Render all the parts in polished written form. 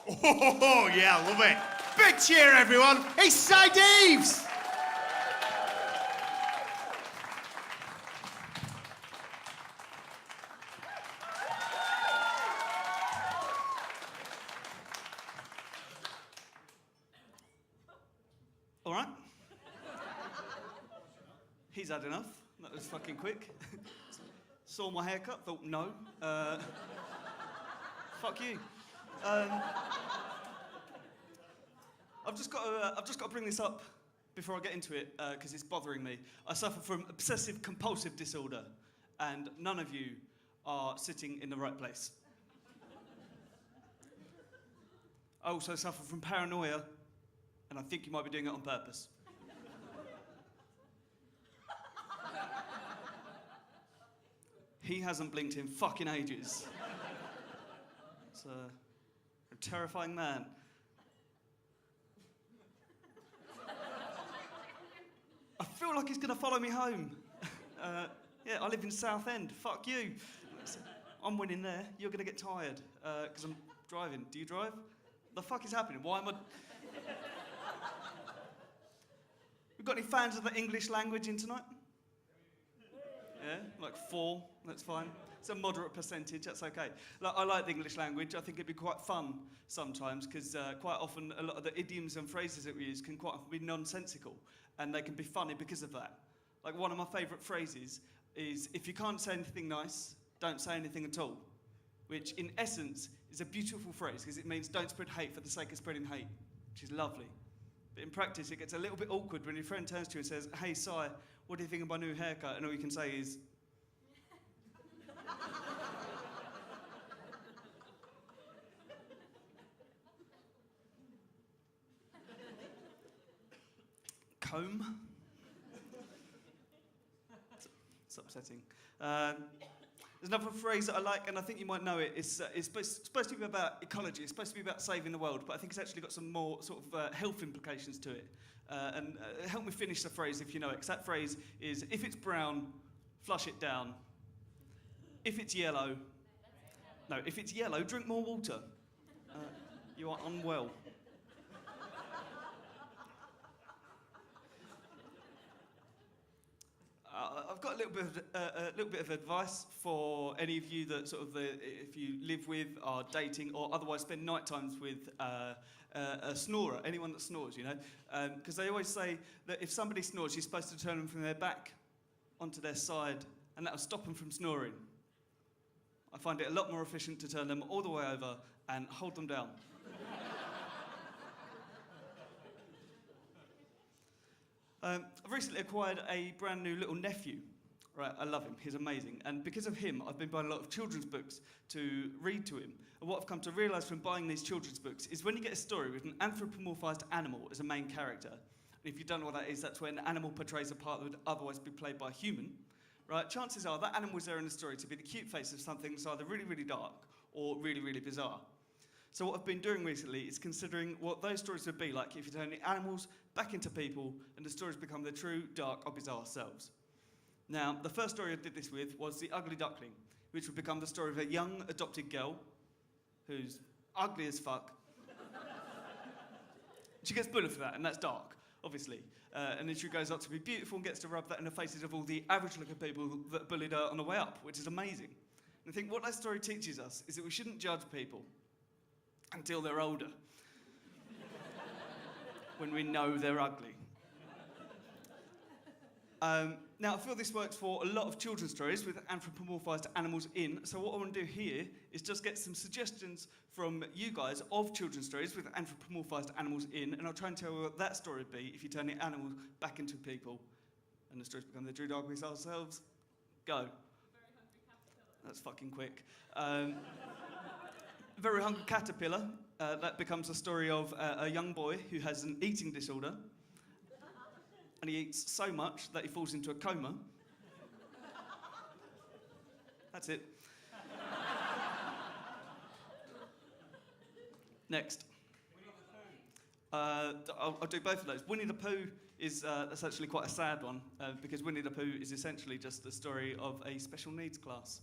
Oh, yeah, love it. Big cheer, everyone. It's Deaves. All right. He's had enough. That was fucking quick. Saw my haircut, thought no. Fuck you. I've just got to bring this up before I get into it because it's bothering me. I suffer from obsessive compulsive disorder, and none of you are sitting in the right place. I also suffer from paranoia, and I think you might be doing it on purpose. He hasn't blinked in fucking ages. It's a terrifying man. I feel like he's gonna follow me home. Yeah, I live in Southend. Fuck you. I'm winning there. You're gonna get tired because I'm driving. Do you drive? The fuck is happening? Why am I? We've got any fans of the English language in tonight? Yeah, like 4, that's fine. It's a moderate percentage, that's okay. I like the English language. I think it'd be quite fun sometimes because quite often a lot of the idioms and phrases that we use can quite often be nonsensical and they can be funny because of that. Like one of my favourite phrases is, if you can't say anything nice, don't say anything at all, which in essence is a beautiful phrase because it means don't spread hate for the sake of spreading hate, which is lovely. But in practice, it gets a little bit awkward when your friend turns to you and says, "Hey, Si, what do you think of my new haircut?" And all you can say is... comb? It's upsetting. There's another phrase that I like, and I think you might know it. It's supposed to be about ecology. It's supposed to be about saving the world, but I think it's actually got some more sort of health implications to it. Help me finish the phrase if you know it, because that phrase is, if it's brown, flush it down. If it's yellow, drink more water. You are unwell. I've got a little bit of advice for any of you that if you live with, are dating, or otherwise spend night times with a snorer, anyone that snores, you know, because they always say that if somebody snores, you're supposed to turn them from their back onto their side, and that'll stop them from snoring. I find it a lot more efficient to turn them all the way over and hold them down. I've recently acquired a brand new little nephew. Right, I love him, he's amazing. And because of him, I've been buying a lot of children's books to read to him. And what I've come to realise from buying these children's books is when you get a story with an anthropomorphised animal as a main character, and if you don't know what that is, that's when an animal portrays a part that would otherwise be played by a human, right? Chances are that animal is there in the story to be the cute face of something that's either really, really dark or really, really bizarre. So what I've been doing recently is considering what those stories would be like if you turn the animals back into people and the stories become their true, dark or bizarre selves. Now, the first story I did this with was The Ugly Duckling, which would become the story of a young adopted girl who's ugly as fuck. She gets bullied for that, and that's dark, obviously. And then she goes up to be beautiful and gets to rub that in the faces of all the average-looking people that bullied her on the way up, which is amazing. And I think what that story teaches us is that we shouldn't judge people until they're older, when we know they're ugly. Now, I feel this works for a lot of children's stories with anthropomorphised animals in, so what I want to do here is just get some suggestions from you guys of children's stories with anthropomorphised animals in, and I'll try and tell you what that story would be if you turn the animals back into people and the stories become the true dark bizarre selves. Go. That's fucking quick. Very Hungry Caterpillar. That becomes a story of a young boy who has an eating disorder, and he eats so much that he falls into a coma. That's it. Next. I'll do both of those. Winnie the Pooh is that's actually quite a sad one because Winnie the Pooh is essentially just the story of a special needs class.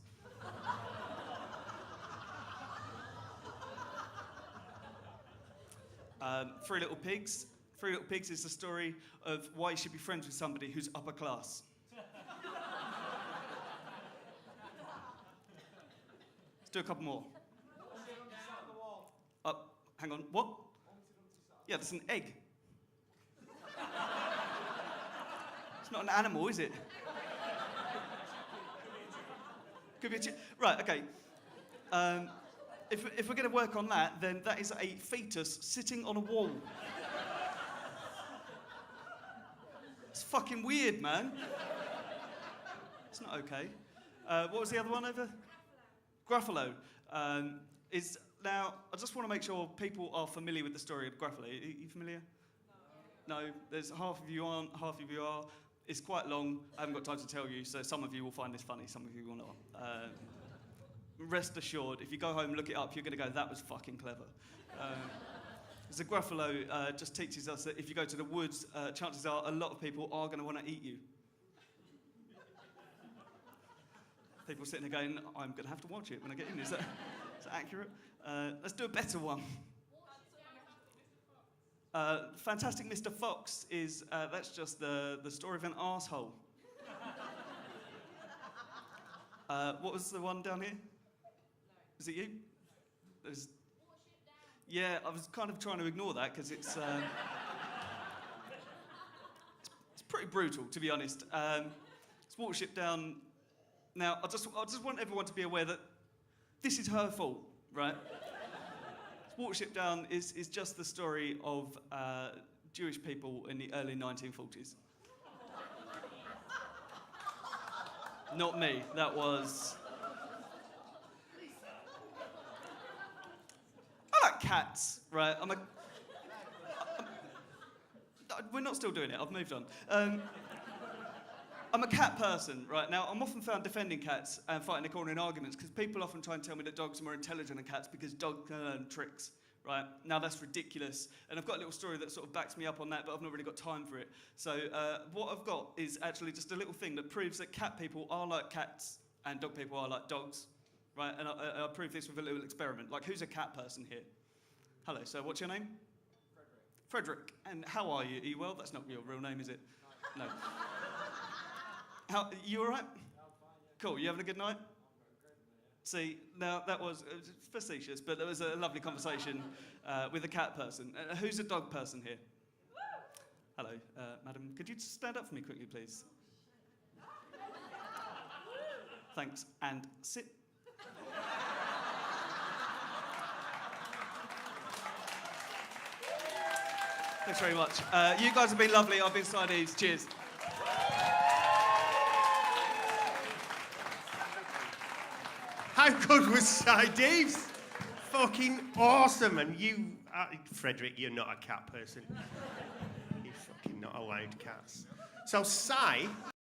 Three Little Pigs. Three Little Pigs is the story of why you should be friends with somebody who's upper class. Let's do a couple more. Hang on, what? Yeah, that's an egg. It's not an animal, is it? Could be a right, okay. If we're going to work on that, then that is a fetus sitting on a wall. It's fucking weird, man. It's not okay. What was the other one over? Gruffalo. Is now, I just want to make sure people are familiar with the story of Gruffalo. Are you familiar? No. There's half of you aren't, half of you are. It's quite long. I haven't got time to tell you, so some of you will find this funny, some of you will not. Rest assured, if you go home and look it up, you're going to go, that was fucking clever. So Gruffalo just teaches us that if you go to the woods, chances are a lot of people are going to want to eat you. People sitting there going, I'm going to have to watch it when I get in. Is that accurate? Let's do a better one. Fantastic Mr. Fox is, that's just the story of an arsehole. What was the one down here? Is it you? Yeah, I was kind of trying to ignore that because it's pretty brutal, to be honest. It's Watership Down. Now, I just want everyone to be aware that this is her fault, right? Watership Down is just the story of Jewish people in the early 1940s. Not me, that was... I like cats, right? We're not still doing it, I've moved on. I'm a cat person, right? Now, I'm often found defending cats and fighting the corner in arguments because people often try and tell me that dogs are more intelligent than cats because dogs can learn tricks, right? Now, that's ridiculous. And I've got a little story that sort of backs me up on that, but I've not really got time for it. So what I've got is actually just a little thing that proves that cat people are like cats and dog people are like dogs, right? And I'll prove this with a little experiment. Like, who's a cat person here? Hello, so what's your name? Frederick. And how are you? Are you well? That's not your real name, is it? No. You all right? I'm fine, yeah. Cool, you having a good night? See, now that was facetious, but there was a lovely conversation with a cat person. Who's a dog person here? Hello, madam. Could you just stand up for me quickly, please? Thanks, and sit. Thanks very much. You guys have been lovely. I've been Side Deaves. Cheers. How good was Side Deaves? Fucking awesome. And you, Frederick, you're not a cat person. You're fucking not allowed cats. So, Si